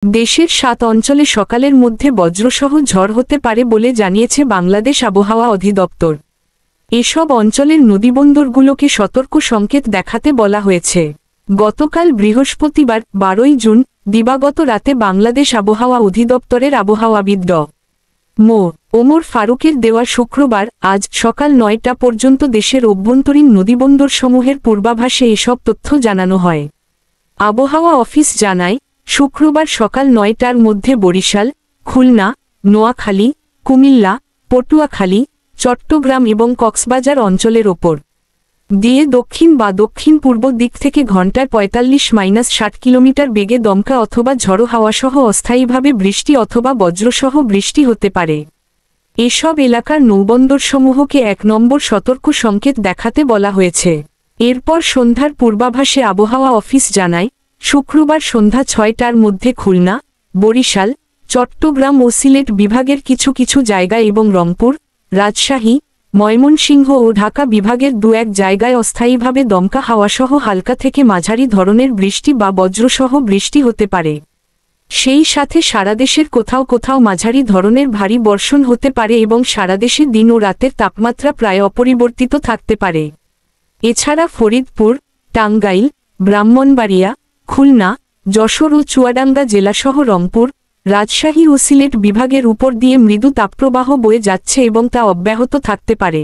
দেশের ৭ অঞ্চলে সকালের মধ্যে বজ্রসহ ঝড় হতে পারে বলে জানিয়েছে বাংলাদেশ আবহাওয়া অধিদপ্তর। এসব অঞ্চলের নদীবন্দরগুলোকে সতর্ক সংকেত দেখাতে বলা হয়েছে। গতকাল বৃহস্পতিবার ১২ জুন দিবাগত রাতে বাংলাদেশ আবহাওয়া অধিদপ্তরের আবহাওয়াবিদ মো. ওমর ফারুকের দেওয়া শুক্রবার আজ সকাল ৯টা পর্যন্ত দেশের অভ্যন্তরীণ নদীবন্দরসমূহের পূর্বাভাসে এসব তথ্য জানানো হয়। আবহাওয়া অফিস জানায়, শুক্রবার সকাল ৯টার মধ্যে বরিশাল, খুলনা, নোয়াখালী, কুমিল্লা, পটুয়াখালী, চট্টগ্রাম এবং কক্সবাজার অঞ্চলের ওপর দিয়ে দক্ষিণ বা দক্ষিণ পূর্ব দিক থেকে ঘণ্টায় ৪৫-৬০ কিলোমিটার বেগে দমকা অথবা ঝড়ো হাওয়াসহ অস্থায়ীভাবে বৃষ্টি অথবা বজ্রসহ বৃষ্টি হতে পারে। এসব এলাকার নৌবন্দরসমূহকে ১ নম্বর সতর্ক সংকেত দেখাতে বলা হয়েছে। এরপর সন্ধ্যার পূর্বাভাসে আবহাওয়া অফিস জানায়, শুক্রবার সন্ধ্যা ৬টার মধ্যে খুলনা, বরিশাল, চট্টগ্রাম ও সিলেট বিভাগের কিছু কিছু জায়গায় এবং রংপুর, রাজশাহী, ময়মনসিংহ ও ঢাকা বিভাগের ২-১ জায়গায় অস্থায়ীভাবে দমকা হাওয়াসহ হালকা থেকে মাঝারি ধরনের বৃষ্টি বা বজ্রসহ বৃষ্টি হতে পারে। সেই সাথে সারাদেশের কোথাও কোথাও মাঝারি ধরনের ভারী বর্ষণ হতে পারে এবং সারাদেশে দিন ও রাতের তাপমাত্রা প্রায় অপরিবর্তিত থাকতে পারে। এছাড়া ফরিদপুর, টাঙ্গাইল, ব্রাহ্মণবাড়িয়া, খুলনা, যশোর ও চুয়াডাঙ্গা জেলাসহ রংপুর, রাজশাহী ও সিলেট বিভাগের উপর দিয়ে মৃদু তাপপ্রবাহ বয়ে যাচ্ছে এবং তা অব্যাহত থাকতে পারে।